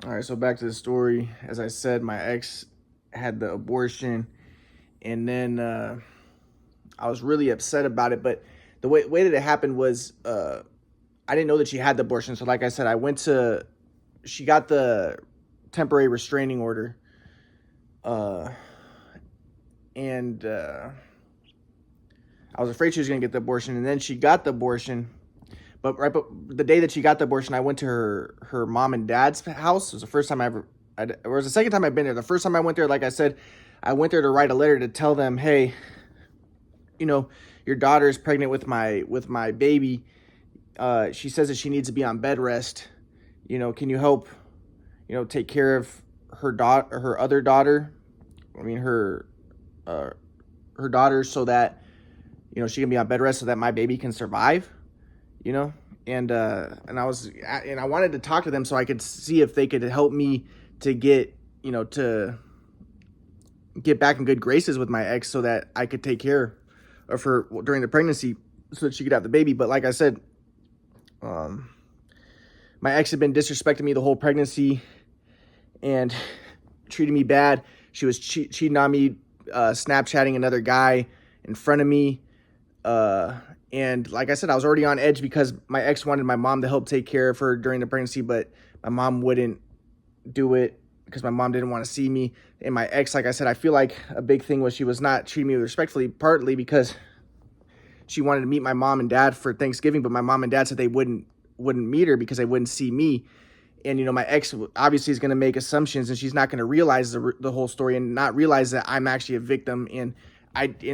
All right, so back to the story. As I said, my ex had the abortion, and then I was really upset about it. But the way that it happened was I didn't know that she had the abortion. So, like I said, she got the temporary restraining order, uh, and I was afraid she was gonna get the abortion, and then she got the abortion. But the day that she got the abortion, I went to her mom and dad's house. It was the first time it was the second time I've been there. The first time I went there, like I said, I went there to write a letter to tell them, hey, you know, your daughter is pregnant with my baby. She says that she needs to be on bed rest. Can you help, take care of her other daughter? I mean, her daughter, so that she can be on bed rest, so that my baby can survive. you know and I wanted to talk to them so I could see if they could help me to to get back in good graces with my ex, so that I could take care of her during the pregnancy, so that she could have the baby. But like I said, my ex had been disrespecting me the whole pregnancy and treating me bad. She was cheating on me, Snapchatting another guy in front of me. And like I said, I was already on edge because my ex wanted my mom to help take care of her during the pregnancy, but my mom wouldn't do it because my mom didn't want to see me. And my ex, like I said, I feel like a big thing was she was not treating me respectfully, partly because she wanted to meet my mom and dad for Thanksgiving, but my mom and dad said they wouldn't meet her because they wouldn't see me. And, my ex obviously is going to make assumptions, and she's not going to realize the whole story and not realize that I'm actually a victim. And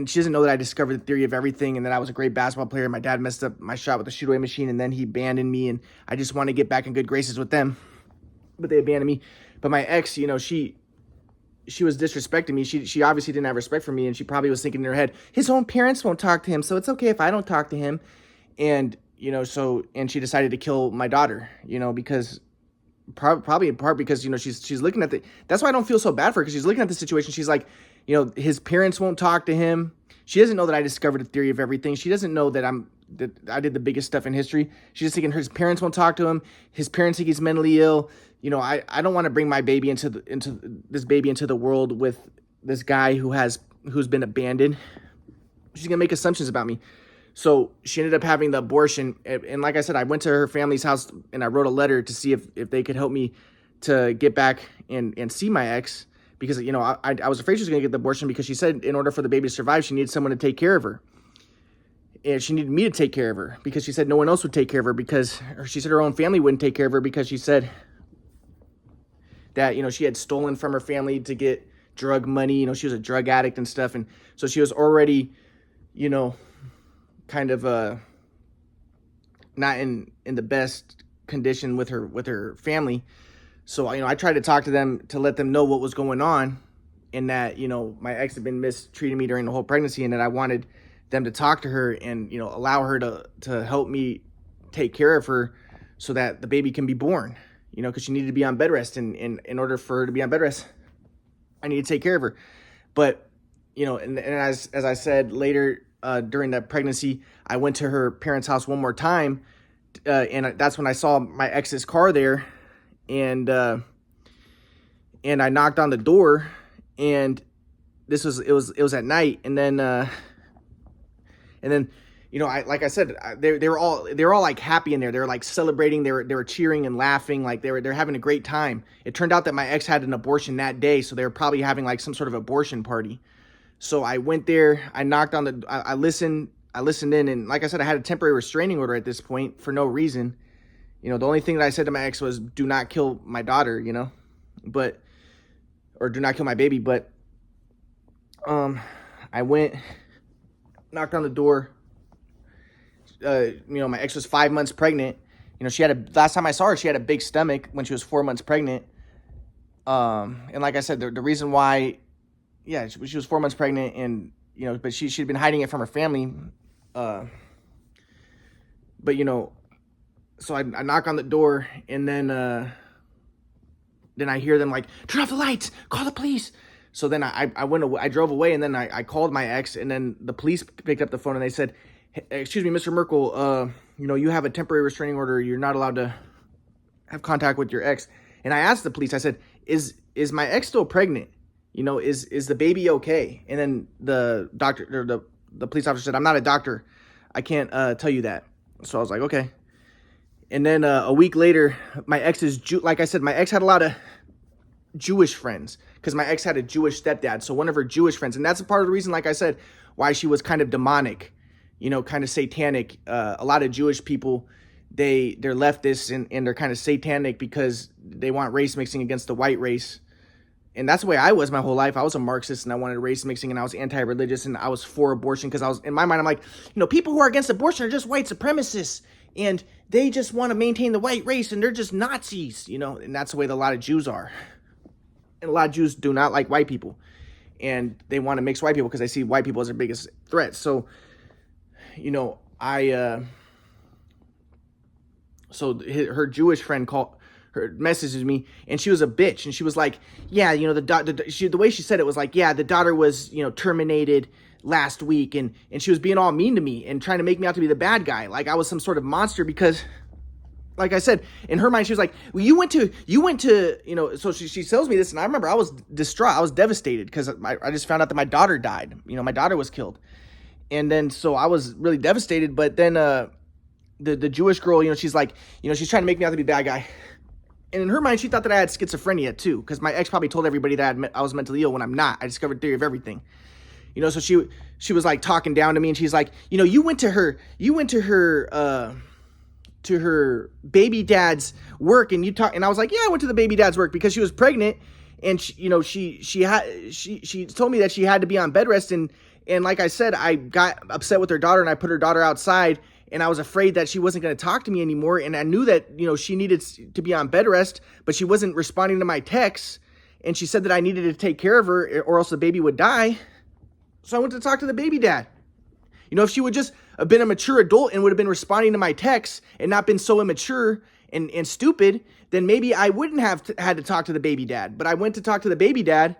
she doesn't know that I discovered the theory of everything, and that I was a great basketball player. My dad messed up my shot with a shoot-away machine, and then he abandoned me, and I just want to get back in good graces with them, but they abandoned me. But my ex, she was disrespecting me. She obviously didn't have respect for me, and she probably was thinking in her head, his own parents won't talk to him, so it's okay if I don't talk to him. And, and she decided to kill my daughter, because probably in part because, she's looking at that's why I don't feel so bad for her, because she's looking at the situation. She's like, his parents won't talk to him. She doesn't know that I discovered the theory of everything. She doesn't know that I did the biggest stuff in history. She's just thinking his parents won't talk to him. His parents think he's mentally ill. I don't want to bring my baby into the world with this guy who's been abandoned. She's gonna make assumptions about me. So she ended up having the abortion. And like I said, I went to her family's house and I wrote a letter to see if they could help me to get back and see my ex, because, I was afraid she was going to get the abortion, because she said in order for the baby to survive, she needed someone to take care of her. And she needed me to take care of her, because she said no one else would take care of her, because she said her own family wouldn't take care of her, because she said that, she had stolen from her family to get drug money. She was a drug addict and stuff. And so she was already, kind of not in the best condition with her family. So I tried to talk to them to let them know what was going on, and that my ex had been mistreating me during the whole pregnancy, and that I wanted them to talk to her and allow her to help me take care of her, so that the baby can be born. Because she needed to be on bed rest, and in order for her to be on bed rest, I need to take care of her. But and as I said later, during that pregnancy, I went to her parents' house one more time, and that's when I saw my ex's car there, and I knocked on the door, and it was at night, and then like I said, they were all like happy in there. They were like celebrating. They were cheering and laughing, like they're having a great time. It turned out that my ex had an abortion that day, so they were probably having like some sort of abortion party. So I went there, I knocked on I listened in, and like I said, I had a temporary restraining order at this point for no reason. The only thing that I said to my ex was, do not kill my daughter, or do not kill my baby. But I went, knocked on the door. My ex was 5 months pregnant. Last time I saw her, she had a big stomach when she was 4 months pregnant. And like I said, the reason why, yeah, she was 4 months pregnant, and, but she'd been hiding it from her family. But, so I knock on the door, and then I hear them like, turn off the lights, call the police. So then I went away, I drove away, and then I called my ex, and then the police picked up the phone, and they said, excuse me, Mr. Merkel, you have a temporary restraining order. You're not allowed to have contact with your ex. And I asked the police, I said, is my ex still pregnant? You know, is the baby okay? And then the doctor, or the police officer said, I'm not a doctor. I can't tell you that. So I was like, okay. And then a week later, my ex is, like I said, my ex had a lot of Jewish friends because my ex had a Jewish stepdad. So one of her Jewish friends, and that's a part of the reason, like I said, why she was kind of demonic, you know, kind of satanic. A lot of Jewish people, they're leftists and they're kind of satanic because they want race mixing against the white race. And that's the way I was my whole life. I was a Marxist and I wanted race mixing and I was anti-religious and I was for abortion because I was, in my mind, I'm like, you know, people who are against abortion are just white supremacists and they just want to maintain the white race and they're just Nazis, you know, and that's the way that a lot of Jews are. And a lot of Jews do not like white people and they want to mix white people because they see white people as their biggest threat. So, you know, her Jewish friend messages me and she was a bitch and she was like, yeah, you know, the way she said it was like, yeah, the daughter was, you know, terminated last week and she was being all mean to me and trying to make me out to be the bad guy, like I was some sort of monster because, like I said, in her mind she was like, well, you went to you know. So she tells me this and I remember I was distraught, I was devastated because I just found out that my daughter died, you know, my daughter was killed. And then so I was really devastated. But then the Jewish girl, you know, she's like, you know, she's trying to make me out to be a bad guy. And in her mind, she thought that I had schizophrenia too, because my ex probably told everybody that I was mentally ill when I'm not. I discovered theory of everything. You know, so she was like talking down to me and she's like, you know, you went to her baby dad's work and and I was like, yeah, I went to the baby dad's work because she was pregnant and she, you know, she told me that she had to be on bed rest and like I said, I got upset with her daughter and I put her daughter outside. And I was afraid that she wasn't going to talk to me anymore. And I knew that, you know, she needed to be on bed rest, but she wasn't responding to my texts. And she said that I needed to take care of her or else the baby would die. So I went to talk to the baby dad. You know, if she would just have been a mature adult and would have been responding to my texts and not been so immature and stupid, then maybe I wouldn't have had to talk to the baby dad. But I went to talk to the baby dad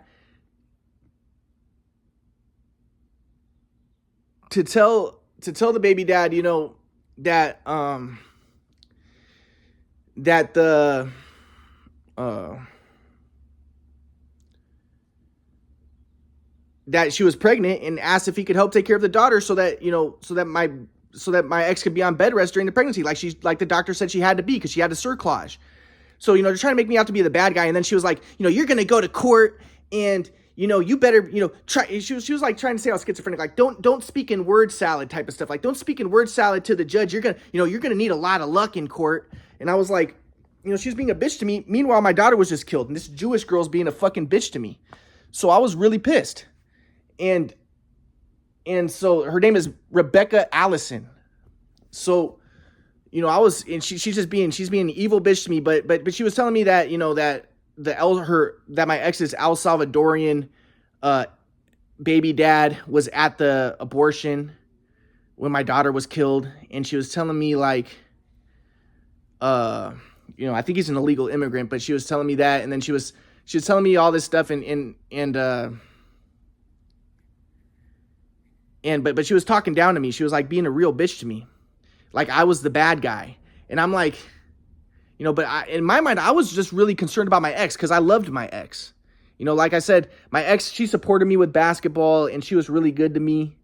to tell the baby dad, you know, that that she was pregnant and asked if he could help take care of the daughter so that, you know, so that my ex could be on bed rest during the pregnancy, like the doctor said she had to be because she had a cerclage. So, you know, they're trying to make me out to be the bad guy. And then she was like, you know, you're going to go to court and, you know, you better, you know, try. She was like trying to say I was schizophrenic, like don't speak in word salad type of stuff. Like don't speak in word salad to the judge. You're going to need a lot of luck in court. And I was like, you know, she was being a bitch to me. Meanwhile, my daughter was just killed and this Jewish girl's being a fucking bitch to me. So I was really pissed. And so her name is Rebecca Allison. So, you know, she's being an evil bitch to me, but she was telling me that, you know, that my ex's El Salvadorian baby dad was at the abortion when my daughter was killed, and she was telling me like, you know, I think he's an illegal immigrant, but she was telling me that, and then she was telling me all this stuff, but she was talking down to me. She was like being a real bitch to me, like I was the bad guy, and I'm like, you know, but in my mind, I was just really concerned about my ex because I loved my ex. You know, like I said, my ex, she supported me with basketball and she was really good to me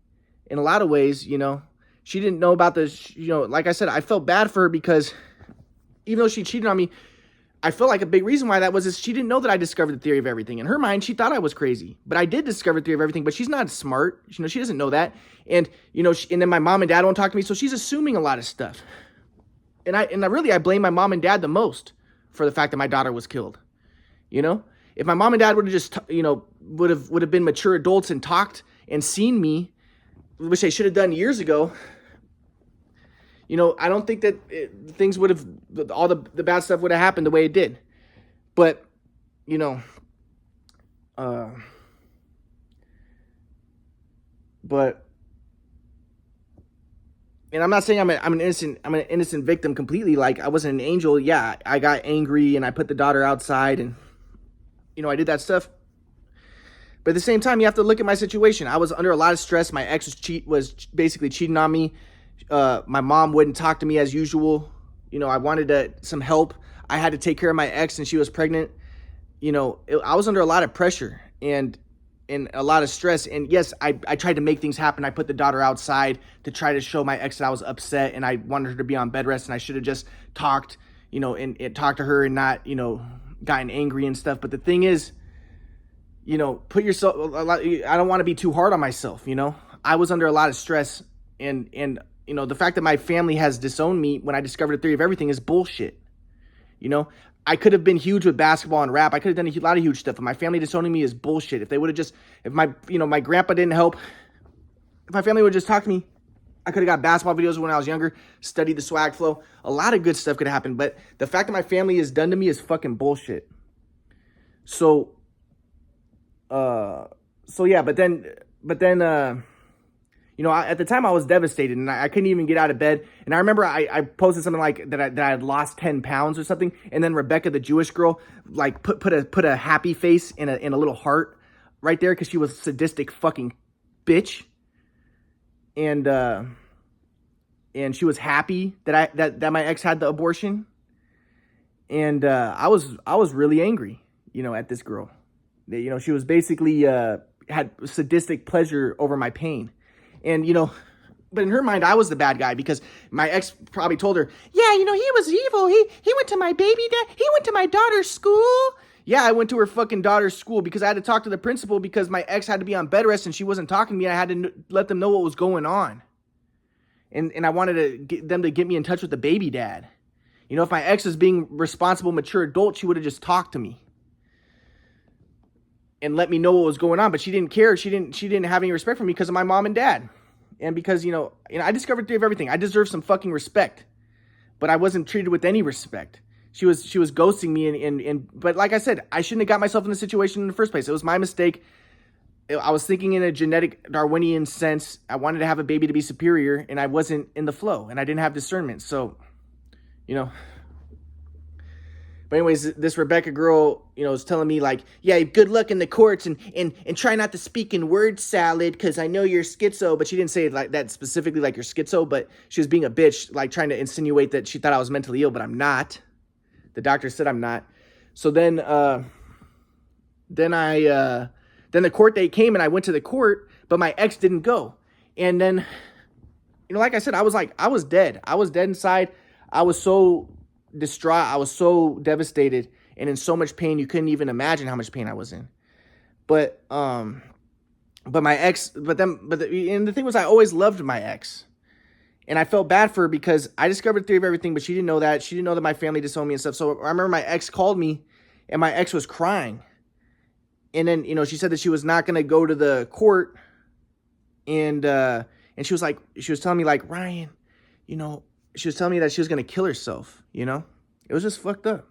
in a lot of ways. You know, she didn't know about this. You know, like I said, I felt bad for her because even though she cheated on me, I feel like a big reason why that was is she didn't know that I discovered the theory of everything. In her mind, she thought I was crazy, but I did discover the theory of everything, but she's not smart. You know, she doesn't know that. And, you know, and then my mom and dad won't talk to me. So she's assuming a lot of stuff. And I blame my mom and dad the most for the fact that my daughter was killed. You know, if my mom and dad would have just, you know, would have been mature adults and talked and seen me, which they should have done years ago, you know, I don't think that things would have, all the bad stuff would have happened the way it did. But, you know, and I'm not saying I'm an innocent victim completely. Like I wasn't an angel. Yeah, I got angry and I put the daughter outside and, you know, I did that stuff. But at the same time, you have to look at my situation. I was under a lot of stress. My ex was basically cheating on me. My mom wouldn't talk to me as usual. You know, I wanted some help. I had to take care of my ex and she was pregnant, I was under a lot of pressure and a lot of stress. And yes, I tried to make things happen. I put the daughter outside to try to show my ex that I was upset and I wanted her to be on bed rest, and I should have just talked, and talked to her and not, gotten angry and stuff. But the thing is, put yourself, I don't want to be too hard on myself. I was under a lot of stress, and the fact that my family has disowned me when I discovered the theory of everything is bullshit. I could have been huge with basketball and rap. I could have done a lot of huge stuff, but my family disowning me is bullshit. If they would have just, if my grandpa didn't help, if my family would just talk to me, I could have got basketball videos when I was younger, studied the swag flow. A lot of good stuff could have happened, but the fact that my family is done to me is fucking bullshit. So yeah, but then, at the time I was devastated and I couldn't even get out of bed. And I remember I posted something like that I had lost 10 pounds or something. And then Rebecca, the Jewish girl, like put a happy face in a little heart right there, because she was a sadistic fucking bitch. And she was happy that my ex had the abortion. And I was really angry, at this girl. She was basically had sadistic pleasure over my pain. And, but in her mind, I was the bad guy, because my ex probably told her, yeah, he was evil. He went to my baby dad. He went to my daughter's school. Yeah, I went to her fucking daughter's school because I had to talk to the principal because my ex had to be on bed rest and she wasn't talking to me. And I had to let them know what was going on. And I wanted to get them to get me in touch with the baby dad. If my ex was being responsible, mature adult, she would have just talked to me and let me know what was going on. But she didn't care. She didn't have any respect for me because of my mom and dad. And because, I discovered theory of everything. I deserve some fucking respect, but I wasn't treated with any respect. She was ghosting me. But like I said, I shouldn't have got myself in the situation in the first place. It was my mistake. I was thinking in a genetic Darwinian sense. I wanted to have a baby to be superior, and I wasn't in the flow, and I didn't have discernment. So, But anyways, this Rebecca girl, is telling me like, yeah, good luck in the courts and try not to speak in word salad because I know you're schizo. But she didn't say it like that specifically, like you're schizo, but she was being a bitch, like trying to insinuate that she thought I was mentally ill, but I'm not. The doctor said I'm not. So then the court date came and I went to the court, but my ex didn't go. And then, like I said, I was dead. I was dead inside. I was so distraught. I was so devastated and in so much pain. You couldn't even imagine how much pain I was in. But my ex, and the thing was, I always loved my ex, and I felt bad for her because I discovered the theory of everything, but she didn't know that. She didn't know that my family disowned me and stuff. So I remember my ex called me, and my ex was crying, and then she said that she was not going to go to the court, and she was telling me like, Ryan, she was telling me that she was going to kill herself, It was just fucked up.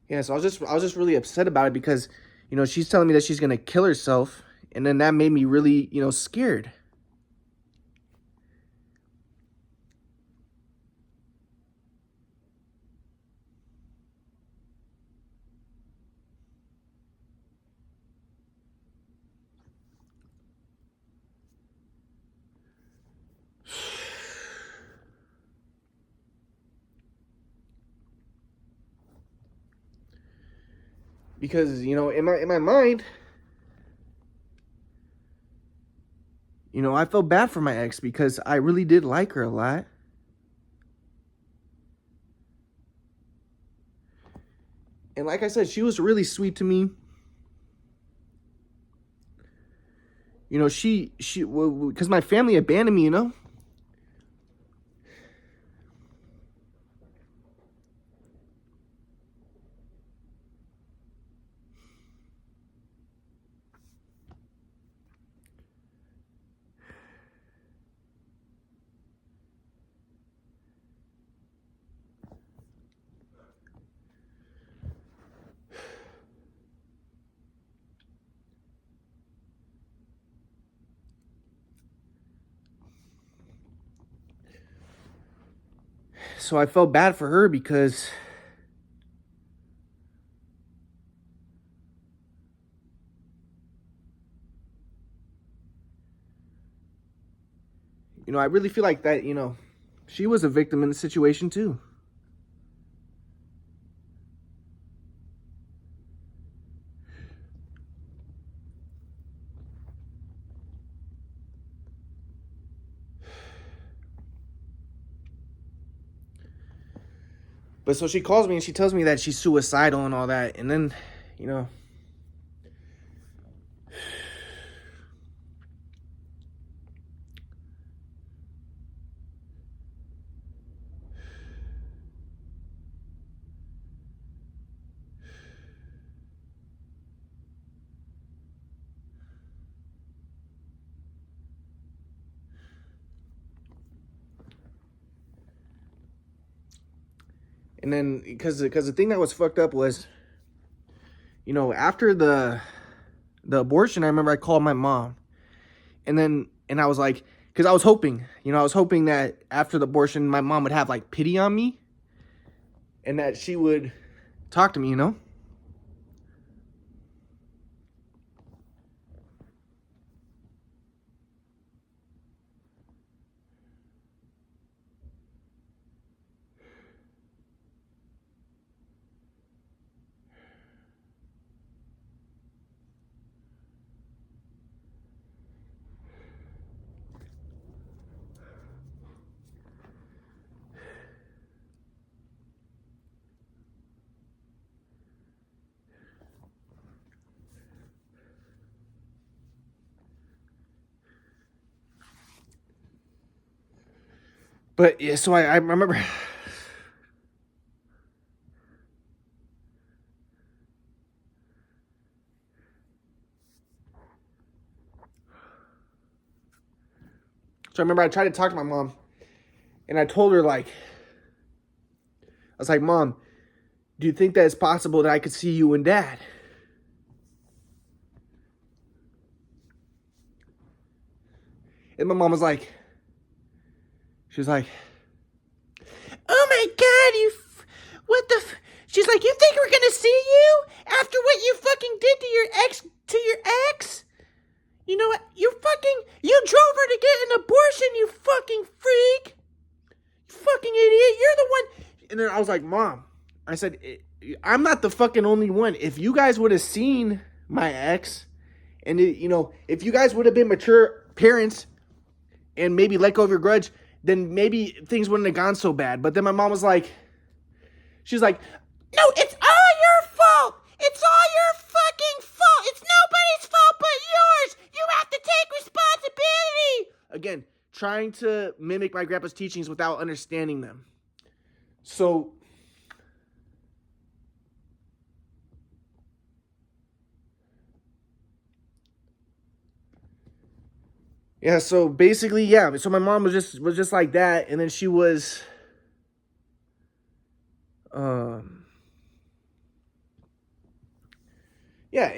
Yeah, so I was just really upset about it because, she's telling me that she's gonna kill herself, and then that made me really, scared. Because, in my mind, I felt bad for my ex because I really did like her a lot. And like I said, she was really sweet to me. You know, because my family abandoned me, you know? So I felt bad for her because, you know, I really feel like that, you know, she was a victim in the situation too. But so she calls me and she tells me that she's suicidal and all that. And then, you know, and then because the thing that was fucked up was, you know, after the abortion, I remember I called my mom, and I was like, because I was hoping, you know, I was hoping that after the abortion, my mom would have like pity on me, and that she would talk to me, you know. But yeah, so I remember. So I remember I tried to talk to my mom, and I told her, like, I was like, Mom, do you think that it's possible that I could see you and Dad? And my mom was like, she was like, oh my God, what the, she's like, you think we're gonna see you after what you fucking did to your ex? You know what, you drove her to get an abortion, you fucking freak. You fucking idiot, you're the one. And then I was like, Mom, I said, I'm not the fucking only one. If you guys would have seen my ex, and you know, if you guys would have been mature parents and maybe let go of your grudge, then maybe things wouldn't have gone so bad. But then my mom was like, she's like, no, it's all your fault. It's all your fucking fault. It's nobody's fault but yours. You have to take responsibility. Again, trying to mimic my grandpa's teachings without understanding them. So, yeah, so basically, yeah. So my mom was just like that, and then she was, yeah,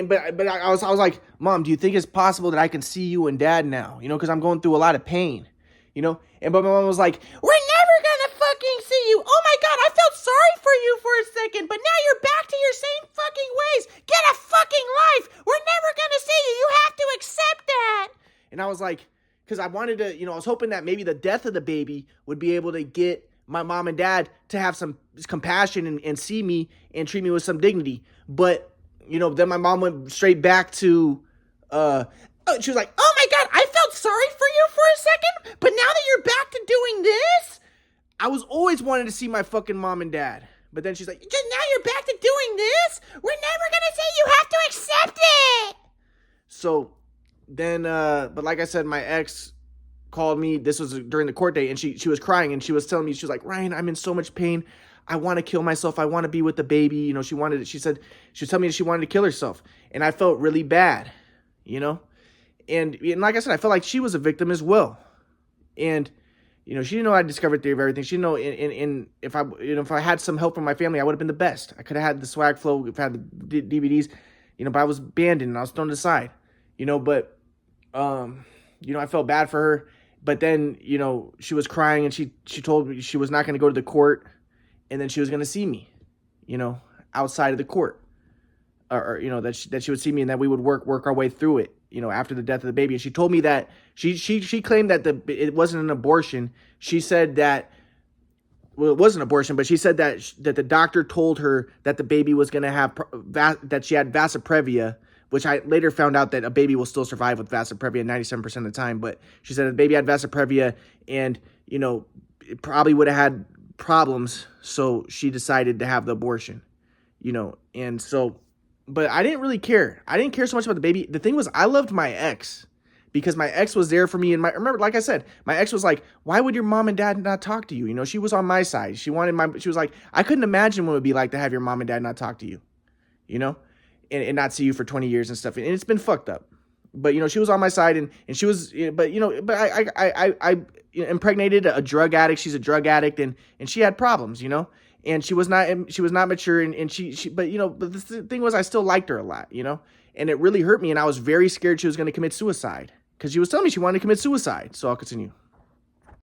but I was like, Mom, do you think it's possible that I can see you and Dad now? You know, because I'm going through a lot of pain, you know. But my mom was like, we're never gonna fucking see you. Oh my God, I felt sorry for you for a second, but now you're back to your same fucking ways. Get a fucking life. We're never gonna see you. You have to accept that. And I was like, because I wanted to, you know, I was hoping that maybe the death of the baby would be able to get my mom and dad to have some compassion and see me and treat me with some dignity. But, you know, then my mom went straight back to, she was like, oh my God, I felt sorry for you for a second, but now that you're back to doing this, I was always wanting to see my fucking mom and dad. But then she's like, just now you're back to doing this? We're never gonna say, you have to accept it. So then, but like I said, my ex called me. This was during the court date, and she was crying, and she was telling me, she was like, Ryan, I'm in so much pain. I want to kill myself. I want to be with the baby. You know, she said, she was telling me she wanted to kill herself. And I felt really bad, you know? And like I said, I felt like she was a victim as well. And, you know, she didn't know I discovered theory of everything. She didn't know if I, you know, if I had some help from my family, I would have been the best. I could have had the swag flow, if I had the DVDs, you know, but I was abandoned and I was thrown aside, you know, but, you know, I felt bad for her. But then, you know, she was crying, and she told me she was not going to go to the court, and then she was going to see me, you know, outside of the court, or you know, that she would see me, and that we would work our way through it, you know, after the death of the baby. And she told me that she claimed that it wasn't an abortion. She said that, well, it was an abortion, but she said that the doctor told her that the baby was going to have that she had Vasoprevia, which I later found out that a baby will still survive with Vasoprevia 97% of the time. But she said the baby had Vasoprevia, and, you know, it probably would have had problems, so she decided to have the abortion, you know. And so, but I didn't really care. I didn't care so much about the baby. The thing was, I loved my ex, because my ex was there for me. And remember, like I said, my ex was like, why would your mom and dad not talk to you? You know, she was on my side. She was like, I couldn't imagine what it would be like to have your mom and dad not talk to you, you know, and not see you for 20 years and stuff. And it's been fucked up. But, you know, she was on my side, and she was, but, you know, but I impregnated a drug addict. She's a drug addict, and she had problems, you know, and she was not mature, and she, but, you know, but the thing was, I still liked her a lot, you know, and it really hurt me. And I was very scared she was going to commit suicide, because she was telling me she wanted to commit suicide. So I'll continue.